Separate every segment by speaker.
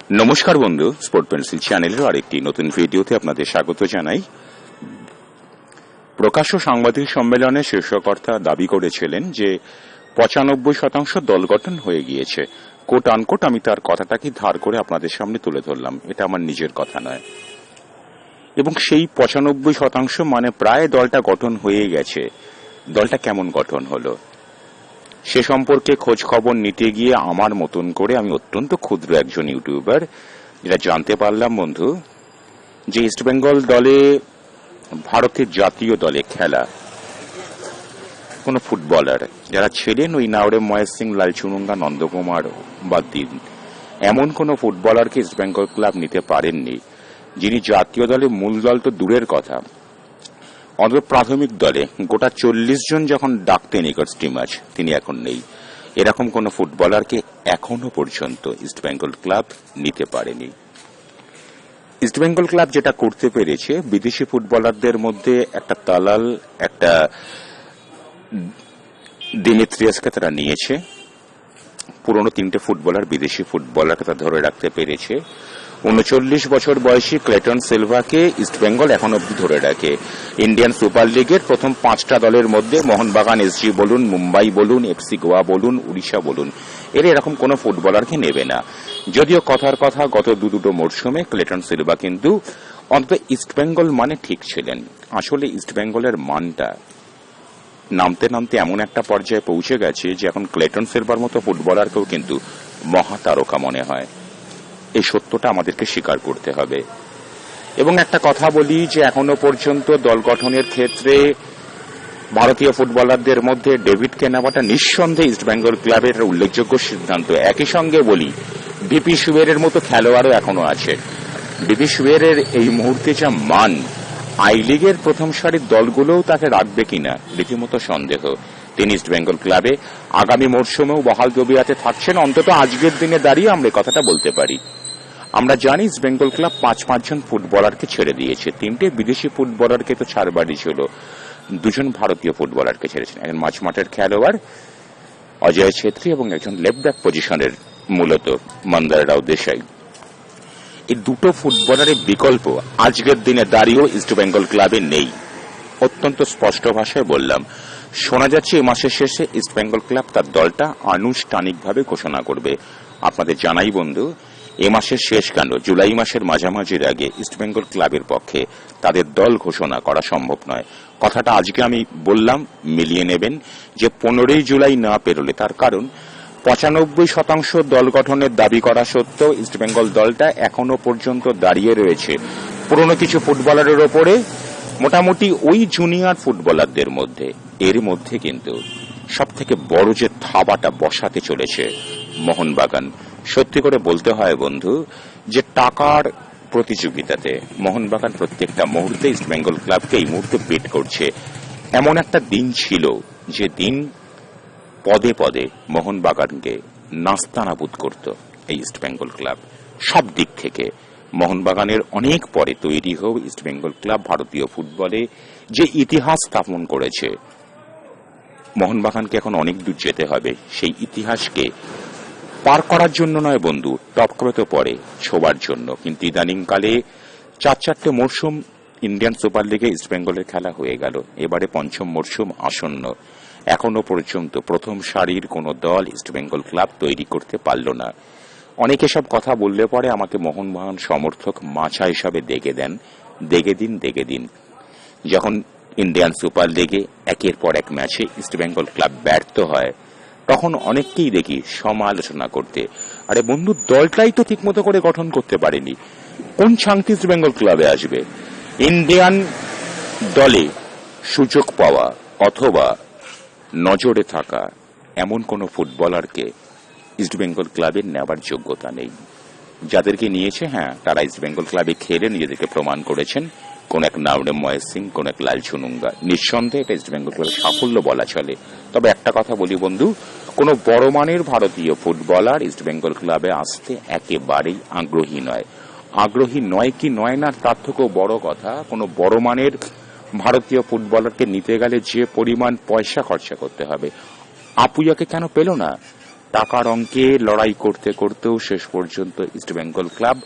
Speaker 1: নমস্কার বন্ধু, sport pencil চ্যানেলের আরেকটি নতুন ভিডিওতে আপনাদের স্বাগত জানাই। প্রকাশ্য সাংবাদিক সম্মেলনে শীর্ষকর্তা দাবি করেছিলেন যে ৯৫% দল গঠন হয়ে গিয়েছে। কোট আনকোট আমি তার কথাটাকে ধার করে আপনাদের সামনে তুলে ধরলাম, এটা আমার নিজের কথা নয়। এবং সেই ৯৫% মানে প্রায় দলটা গঠন হয়ে গেছে। দলটা কেমন গঠন হলো সে সম্পর্কে খোঁজ খবর নিতে গিয়ে আমার মতন করে আমি অত্যন্ত ক্ষুদ্র একজন ইউটিউবার যেটা জানতে পারলাম বন্ধু, যে ইস্টবেঙ্গল দলে, ভারতের জাতীয় দলে খেলা কোন ফুটবলার যারা ছিলেন ওই নাওরে মহেশ সিং, লালচুনুঙ্গা, নন্দকুমার বাদ দিন, এমন কোন ফুটবলারকে ইস্টবেঙ্গল ক্লাব নিতে পারেননি যিনি জাতীয় দলে, মূল দল তো দূরের কথা, অন্তত প্রাথমিক দলে গোটা ৪০ জন যখন ডাকতেন এগার্স টিম ম্যাচ, তিনি এখন নেই। এরকম কোন ফুটবলারকে এখনো পর্যন্ত ইস্টবেঙ্গল ক্লাব নিতে পারেনি। ইস্টবেঙ্গল ক্লাব যেটা করতে পেরেছে, বিদেশি ফুটবলারদের মধ্যে একটা তালাল, একটা দিমিত্রিয়াসকে তারা নিয়েছে। পুরনো ৩টে ফুটবলার, বিদেশি ফুটবলারকে তারা ধরে রাখতে পেরেছে। ৩৯ বছর বয়সী ক্লেটন সিলভাকে ইস্টবেঙ্গল এখন অব্দি ধরে রাখে। ইন্ডিয়ান সুপার লিগের প্রথম ৫টা দলের মধ্যে মোহনবাগান, এসজি বলুন, মুম্বাই বলুন, এফসি গোয়া বলুন, উড়িষ্যা বলুন, এর এরকম কোন ফুটবলারকে নেবে না। যদিও কথার কথা গত দুটো মরশুমে ক্লেটন সিলভা কিন্তু অন্তত ইস্টবেঙ্গল মানে ঠিক ছিলেন। আসলে ইস্টবেঙ্গলের মানটা নামতে নামতে এমন একটা পর্যায়ে পৌঁছে গেছে যে এখন ক্লেটন সিলভার মতো ফুটবলারকেও কিন্তু মহাতারকা মনে হয়। এই সত্যটা আমাদেরকে স্বীকার করতে হবে। এবং একটা কথা বলি যে এখনো পর্যন্ত দল গঠনের ক্ষেত্রে ভারতীয় ফুটবলারদের মধ্যে ডেভিডকে নেওয়াটা নিঃসন্দেহে ইস্টবেঙ্গল ক্লাবের উল্লেখযোগ্য সিদ্ধান্ত। একই সঙ্গে বলি, ডিপি সুয়েরের মতো খেলোয়াড়ও এখনো আছে। ডিপি সুয়েরের এই মুহূর্তে যা মান, আই লিগের প্রথম সারির দলগুলোও তাকে রাখবে কিনা রীতিমতো সন্দেহ। তিনি ইস্টবেঙ্গল ক্লাবে আগামী মরশুমেও বহাল তবিয়তে থাকছেন, অন্তত আজকের দিনে দাঁড়িয়ে আমরা কথাটা বলতে পারি। আমরা জানি ইস্টবেঙ্গল ক্লাব ৫ জন ফুটবলারকে ছেড়ে দিয়েছে। ৩টে বিদেশি ফুটবলারকে তো ছাড়বারই ছিল, ২জন ভারতীয় ফুটবলারকে ছেড়েছেন। একজন মাঝমাঠের খেলোয়াড় অজয় ছেত্রী এবং একজন লেফট ব্যাক পজিশনের মূলত মন্দার রাও দেশাই। এই দুটো ফুটবলারের বিকল্প আজকের দিনে দাঁড়িয়েও ইস্টবেঙ্গল ক্লাবে নেই। অত্যন্ত স্পষ্ট ভাষায় বললাম। শোনা যাচ্ছে এই মাসের শেষে ইস্টবেঙ্গল ক্লাব তার দলটা আনুষ্ঠানিকভাবে ঘোষণা করবে। আপনাদের জানাই বন্ধু, এ মাসের শেষ কেন, জুলাই মাসের মাঝামাঝির আগে ইস্টবেঙ্গল ক্লাবের পক্ষে তাদের দল ঘোষণা করা সম্ভব নয়। কথাটা আজকে আমি বললাম, মিলিয়ে নেবেন যে 15ই জুলাই না পেরোলে, তার কারণ ৯৫% দল গঠনের দাবি করা সত্ত্বেও ইস্টবেঙ্গল দলটা এখনো পর্যন্ত দাঁড়িয়ে রয়েছে পুরনো কিছু ফুটবলারের ওপরে, মোটামুটি ওই জুনিয়র ফুটবলারদের মধ্যে। এর মধ্যে কিন্তু সব থেকে বড় যে থাবাটা বসাতে চলেছে মোহনবাগান। সত্যি করে বলতে হয় বন্ধু, যে টাকার প্রতিযোগিতাতে মোহনবাগান প্রত্যেকটা মুহূর্তে ইস্টবেঙ্গল ক্লাবকে এই মুহূর্তে বিট করছে। এমন একটা দিন ছিল যে দিন পদে পদে মোহনবাগানকে নাস্তানাবুদ করত এই ইস্টবেঙ্গল ক্লাব সব দিক থেকে। মোহনবাগানের অনেক পরে তৈরি হোক ইস্টবেঙ্গল ক্লাব ভারতীয় ফুটবলে যে ইতিহাস স্থাপন করেছে, মোহনবাগানকে এখন অনেক দূর যেতে হবে সেই ইতিহাসকে পার করার জন্য নয় বন্ধু, টপ করে তো পরে ছোবার জন্য। কিন্তু ইদানিংকালে ৪-৪টে মরশুম ইন্ডিয়ান সুপার লিগে ইস্টবেঙ্গলের খেলা হয়ে গেল, এবারে ৫ম মরশুম আসন্ন। এখনো পর্যন্ত প্রথম সারির কোন দল ইস্টবেঙ্গল ক্লাব তৈরি করতে পারল না। অনেকে সব কথা বললে পরে আমাকে মোহনবাগান সমর্থক মাছা হিসাবে দেখে দিন। যখন ইন্ডিয়ান সুপার লিগে একের পর এক ম্যাচে ইস্টবেঙ্গল ক্লাব ব্যর্থ হয়, তখন অনেককেই দেখি সমালোচনা করতে, আরে বন্ধু দলটাই তো ঠিকমতো করে গঠন করতে পারেনি, কোন শান্তি ইস্টবেঙ্গল ক্লাবে আসবে? ইন্ডিয়ান দলে সুযোগ পাওয়া অথবা নজরে থাকা এমন কোন ফুটবলারকে ইস্টবেঙ্গল ক্লাবের নেওয়ার যোগ্যতা নেই। যাদেরকে নিয়েছে, হ্যাঁ, তারা ইস্টবেঙ্গল ক্লাবে খেলে নিজেদেরকে প্রমাণ করেছেন। কোন এক নাওরে মহেশ সিং, কোন এক লালচুনুঙ্গা, নিঃসন্দেহে এটা ইস্টবেঙ্গল ক্লাবের সাফল্য বলা চলে। তবে একটা কথা বলি বন্ধু, কোন বড় মানের ভারতীয় ফুটবলার ইস্টবেঙ্গল ক্লাবে আসতে একেবারেই আগ্রহী নয়। আগ্রহী নয় কি নয় না তার থেকেও বড় কথা, কোন বড় মানের ভারতীয় ফুটবলারকে নিতে গেলে যে পরিমাণ পয়সা খরচা করতে হবে, আপুইয়াকে কেন পেল না? টাকার অঙ্কে লড়াই করতে করতেও শেষ পর্যন্ত ইস্টবেঙ্গল ক্লাব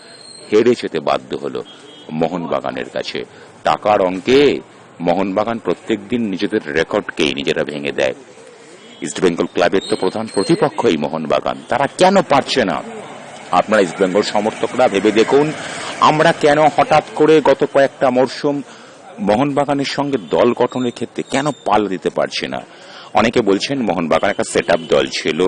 Speaker 1: হেরে যেতে বাধ্য হলো মোহনবাগানের কাছে। টাকার অঙ্কে মোহনবাগান প্রত্যেকদিন নিজেদের রেকর্ডকেই নিজেরা ভেঙে দেয়। ইস্টবেঙ্গল ক্লাবের তো প্রধান প্রতিপক্ষ এই মোহনবাগান, তারা কেন পারছে না? আপনারা ইস্টবেঙ্গল সমর্থকরা ভেবে দেখুন, আমরা কেন হঠাৎ করে গত কয়েকটা মরশুম মোহনবাগানের সঙ্গে দল গঠনের ক্ষেত্রে কেন পাল্লা দিতে পারছি না? অনেকে বলছেন মোহনবাগান একটা সেট আপ দল ছিল,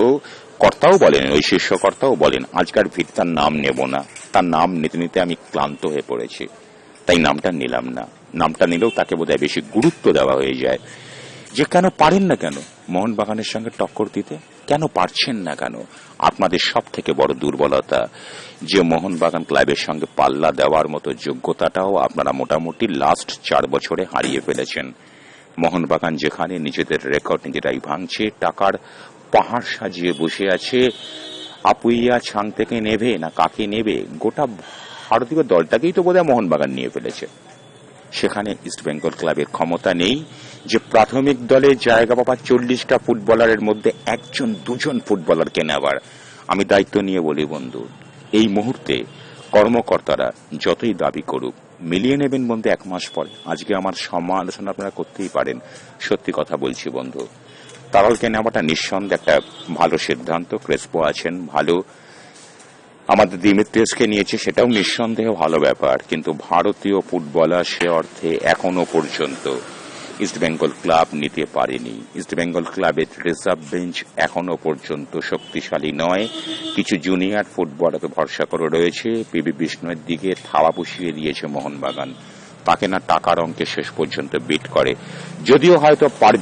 Speaker 1: কর্তাও বলেন, ওই শীর্ষকর্তাও বলেন, আজকার ভিড় তার নাম নেব না, তার নাম নিতে নিতে আমি ক্লান্ত হয়ে পড়েছি, তাই নামটা নিলাম না। নামটা নিলেও তাকে বোধহয় বেশি গুরুত্ব দেওয়া হয়ে যায়। যে কেন পারেন না কেন মোহনবাগানের সঙ্গে টক্কর দিতে, কেন পারছেন না কেন? আপনাদের সব থেকে বড় দুর্বলতা যে মোহনবাগান ক্লাবের সঙ্গে পাল্লা দেওয়ার মতো যোগ্যতাটাও আপনারা মোটামুটি লাস্ট 4 বছরে হারিয়ে ফেলেছেন। মোহনবাগান যেখানে নিজেদের রেকর্ড নিজেরাই ভাঙছে, টাকার পাহাড় সাজিয়ে বসে আছে, আপুইয়া ছাং থেকে নেবে না কাকে নেবে, গোটা ভারতীয় দলটাকেই তো বোধহয় মোহনবাগান নিয়ে ফেলেছে। সেখানে ইস্টবেঙ্গল ক্লাবের ক্ষমতা নেই যে প্রাথমিক দলে জায়গা পাওয়া 40টা ফুটবলারের মধ্যে 1-2জন ফুটবলারকে নেওয়ার। আমি দায়িত্ব নিয়ে বলি বন্ধু, এই মুহূর্তে কর্মকর্তারা যতই দাবি করুক মিলিয়ে নেবেন বন্ধু 1 মাস পরে। আজকে আমার সমালোচনা আপনারা করতেই পারেন, সত্যি কথা বলছি বন্ধু, তারালকে নেওয়াটা নিঃসন্দেহে একটা ভালো সিদ্ধান্ত। ক্রেসপো আছেন ভালো, আমাদের দিমিত্রিয়াসকে নিয়েছে, সেটাও নিঃসন্দেহে ভালো ব্যাপার, কিন্তু ভারতীয় ফুটবলার সে অর্থে এখনো পর্যন্ত ইস্টবেঙ্গল ক্লাব নিতে পারেনি। ইস্টবেঙ্গল ক্লাবের রিজার্ভ বেঞ্চ এখনো পর্যন্ত শক্তিশালী নয়। কিছু জুনিয়র ফুটবলারকে ভরসা করে রয়েছে। পিবি বিষ্ণুয়ের দিকে থাবা বসিয়ে দিয়েছে মোহনবাগান, তাকে না টাকার অঙ্কে শেষ পর্যন্ত বিট করে, যদিও হয়তো পারবে